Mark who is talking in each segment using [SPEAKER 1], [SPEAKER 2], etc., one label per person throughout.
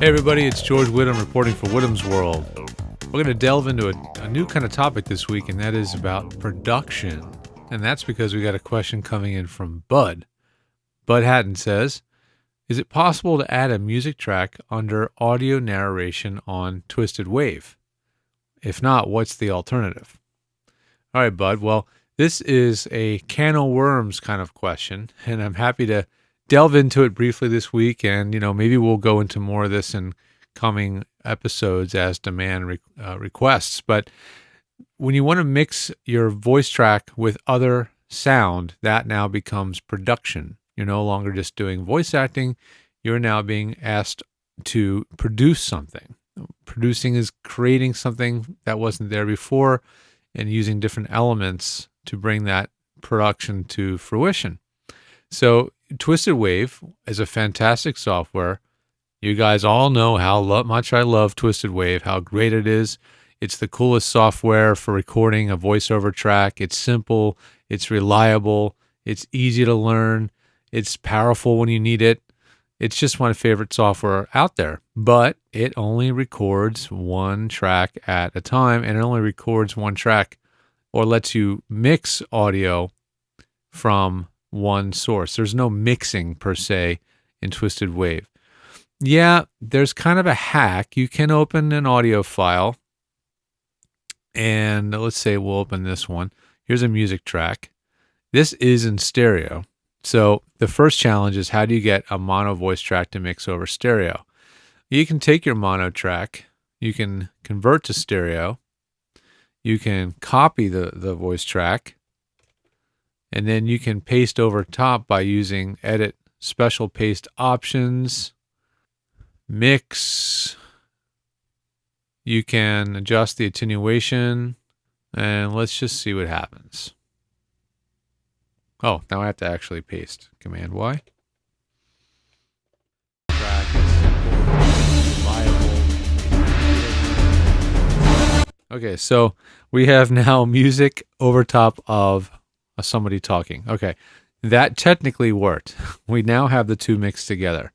[SPEAKER 1] Hey everybody, it's George Whittam reporting for Whittam's World. We're going to delve into a new kind of topic this week, and that is about production. And that's because we got a question coming in from Bud. Bud Hatton says, is it possible to add a music track under audio narration on TwistedWave? If not, what's the alternative? All right, Bud. Well, this is a can of worms kind of question, and I'm happy to delve into it briefly this week, and maybe we'll go into more of this in coming episodes as demand requests. But when you want to mix your voice track with other sound, that now becomes production. You're no longer just doing voice acting. You're now being asked to produce something. Producing is creating something that wasn't there before and using different elements to bring that production to fruition. So TwistedWave is a fantastic software. You guys all know how much I love TwistedWave, how great it is. It's the coolest software for recording a voiceover track. It's simple, it's reliable, it's easy to learn, it's powerful when you need it. It's just my favorite software out there, but it only records one track at a time, and it only records one track or lets you mix audio from one source. There's no mixing per se in TwistedWave. Yeah, there's kind of a hack. You can open an audio file, and let's say we'll open this one. Here's a music track. This is in stereo. So the first challenge is, how do you get a mono voice track to mix over stereo? You can take your mono track, you can convert to stereo, you can copy the voice track, and then you can paste over top by using edit special paste options, mix. You can adjust the attenuation, and let's just see what happens. Oh, now I have to actually paste. Command Y. Track is simple, viable. Okay, so we have now music over top of somebody talking. Okay, that technically worked. We now have the two mixed together.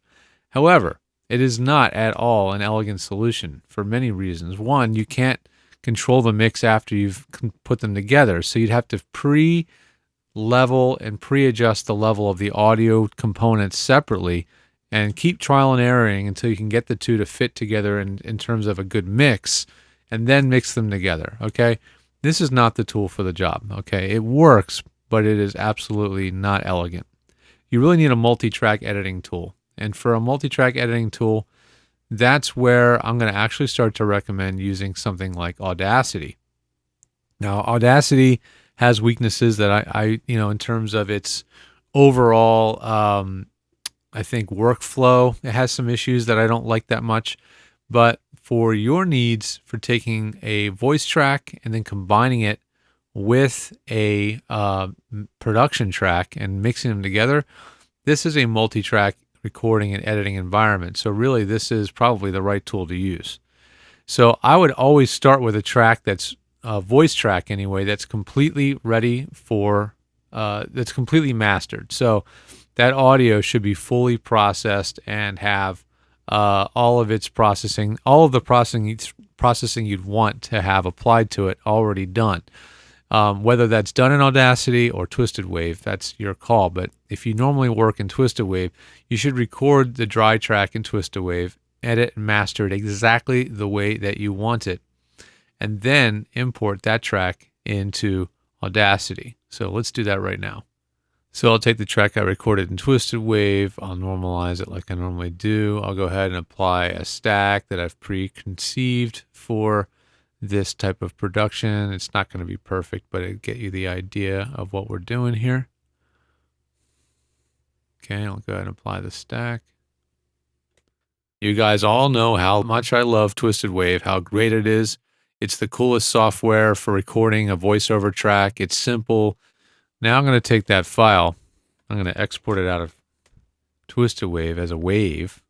[SPEAKER 1] However, it is not at all an elegant solution for many reasons. One, you can't control the mix after you've put them together, so you'd have to pre-level and pre-adjust the level of the audio components separately and keep trial and erroring until you can get the two to fit together in terms of a good mix, and then mix them together, okay? This is not the tool for the job, okay? It works, but it is absolutely not elegant. You really need a multi-track editing tool. And for a multi-track editing tool, that's where I'm going to actually start to recommend using something like Audacity. Now, Audacity has weaknesses that I in terms of its overall, I think, workflow. It has some issues that I don't like that much. But for your needs, for taking a voice track and then combining it with a production track and mixing them together, this is a multi-track recording and editing environment. So really, this is probably the right tool to use. So I would always start with a track that's a voice track anyway, that's completely ready for, that's completely mastered. So that audio should be fully processed and have all of its processing, all of the processing you'd want to have applied to it already done. Whether that's done in Audacity or TwistedWave, that's your call. But if you normally work in TwistedWave, you should record the dry track in TwistedWave, edit and master it exactly the way that you want it, and then import that track into Audacity. So let's do that right now. So I'll take the track I recorded in TwistedWave, I'll normalize it like I normally do. I'll go ahead and apply a stack that I've preconceived for this type of production. It's not going to be perfect, but it'll get you the idea of what we're doing here. Okay, I'll go ahead and apply the stack. You guys all know how much I love TwistedWave, how great it is. It's the coolest software for recording a voiceover track. It's simple. Now I'm going to take that file. I'm going to export it out of TwistedWave as a wave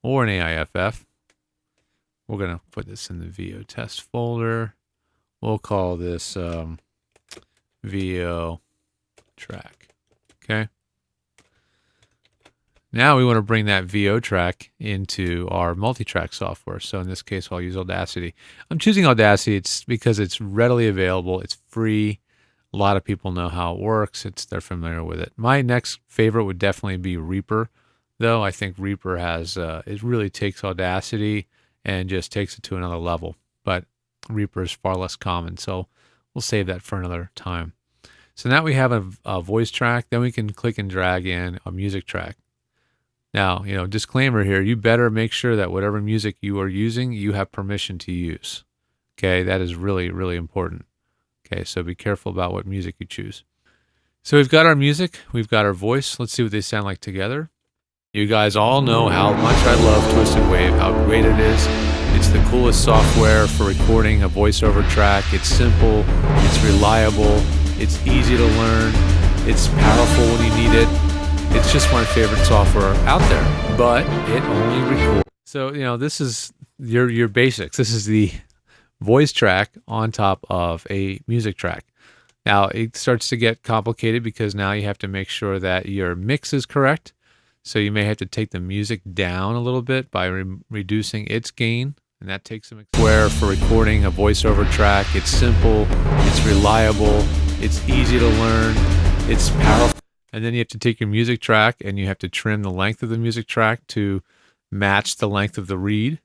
[SPEAKER 1] or an AIFF. We're going to put this in the VO test folder. We'll call this VO track. Okay. Now we want to bring that VO track into our multi-track software. So in this case, I'll use Audacity. I'm choosing Audacity. It's because it's readily available. It's free. A lot of people know how it works. They're familiar with it. My next favorite would definitely be Reaper, though. I think Reaper has it really takes Audacity and just takes it to another level. But Reaper is far less common, so we'll save that for another time. So now we have a voice track. Then we can click and drag in a music track. Now, disclaimer here, you better make sure that whatever music you are using, you have permission to use. Okay, that is really, really important. Okay, so be careful about what music you choose. So we've got our music, we've got our voice. Let's see what they sound like together. You guys all know how much I love TwistedWave, how great it is. It's the coolest software for recording a voiceover track. It's simple, it's reliable, it's easy to learn, it's powerful when you need it. It's just my favorite software out there, but it only records. So, this is your basics. This is the voice track on top of a music track. Now, it starts to get complicated because now you have to make sure that your mix is correct. So you may have to take the music down a little bit by reducing its gain, and that takes some software for recording a voiceover track. It's simple, it's reliable, it's easy to learn, it's powerful. And then you have to take your music track and you have to trim the length of the music track to match the length of the read.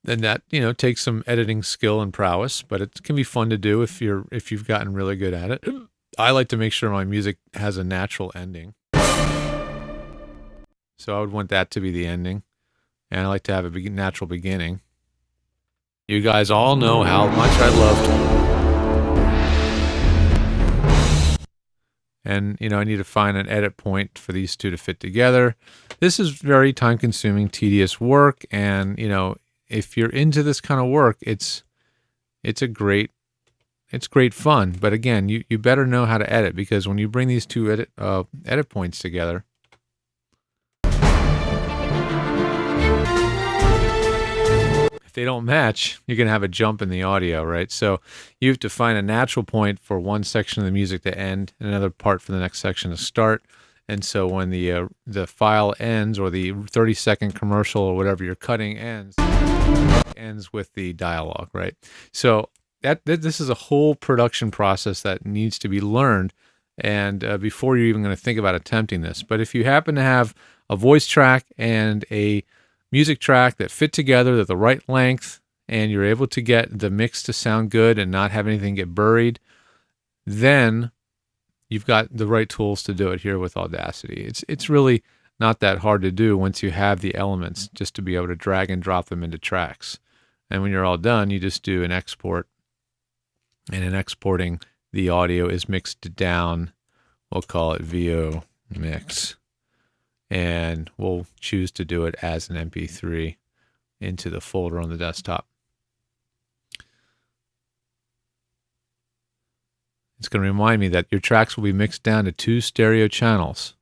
[SPEAKER 1] And that, takes some editing skill and prowess, but it can be fun to do if you've gotten really good at it. I like to make sure my music has a natural ending. So I would want that to be the ending. And I like to have a natural beginning. You guys all know how much I love And, I need to find an edit point for these two to fit together. This is very time-consuming, tedious work. And, if you're into this kind of work, it's great fun. But again, you better know how to edit, because when you bring these two edit points together, if they don't match, you're going to have a jump in the audio, right? So you have to find a natural point for one section of the music to end, and another part for the next section to start. And so when the file ends, or the 30-second commercial or whatever you're cutting ends with the dialogue, right? So this is a whole production process that needs to be learned, and before you're even going to think about attempting this. But if you happen to have a voice track and a music track that fit together, at the right length, and you're able to get the mix to sound good and not have anything get buried, then you've got the right tools to do it here with Audacity. It's really not that hard to do once you have the elements, just to be able to drag and drop them into tracks. And when you're all done, you just do an export. And in exporting, the audio is mixed down. We'll call it VO mix. And we'll choose to do it as an MP3 into the folder on the desktop. It's going to remind me that your tracks will be mixed down to 2 stereo channels.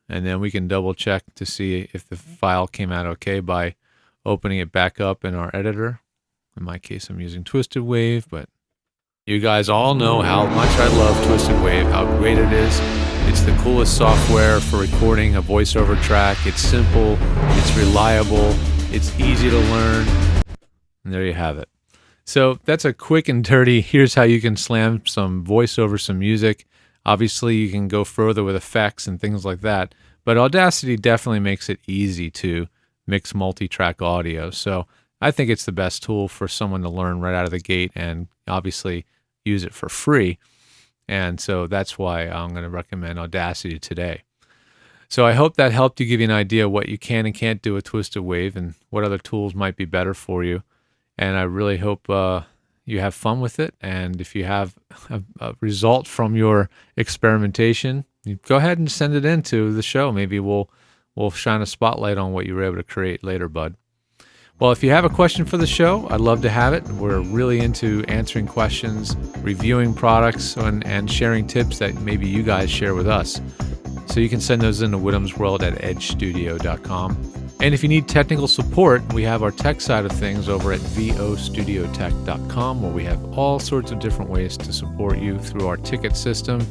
[SPEAKER 1] And then we can double check to see if the file came out okay by opening it back up in our editor. In my case, I'm using TwistedWave, but you guys all know how much I love TwistedWave, how great it is. It's the coolest software for recording a voiceover track. It's simple, it's reliable, it's easy to learn. And there you have it. So that's a quick and dirty, here's how you can slam some voice over some music. Obviously, you can go further with effects and things like that, but Audacity definitely makes it easy to mix multi-track audio. So I think it's the best tool for someone to learn right out of the gate, and obviously use it for free. And so that's why I'm going to recommend Audacity today. So I hope that helped you, give you an idea what you can and can't do with TwistedWave and what other tools might be better for you. And I really hope you have fun with it. And if you have a result from your experimentation, you go ahead and send it into the show. Maybe we'll shine a spotlight on what you were able to create later, bud. Well, if you have a question for the show, I'd love to have it. We're really into answering questions, reviewing products, and sharing tips that maybe you guys share with us. So you can send those into whittamsworld@edgestudio.com. And if you need technical support, we have our tech side of things over at vostudiotech.com, where we have all sorts of different ways to support you through our ticket system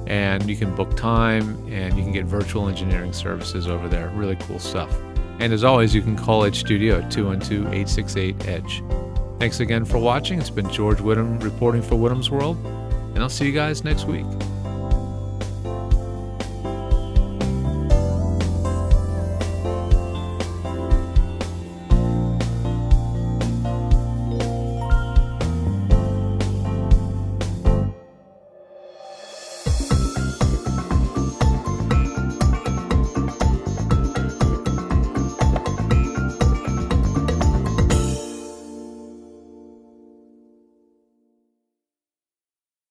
[SPEAKER 1] and you can book time, and you can get virtual engineering services over there. Really cool stuff. And as always, you can call Edge Studio at 212-868-EDGE. Thanks again for watching. It's been George Whittam reporting for Whittam's World, and I'll see you guys next week.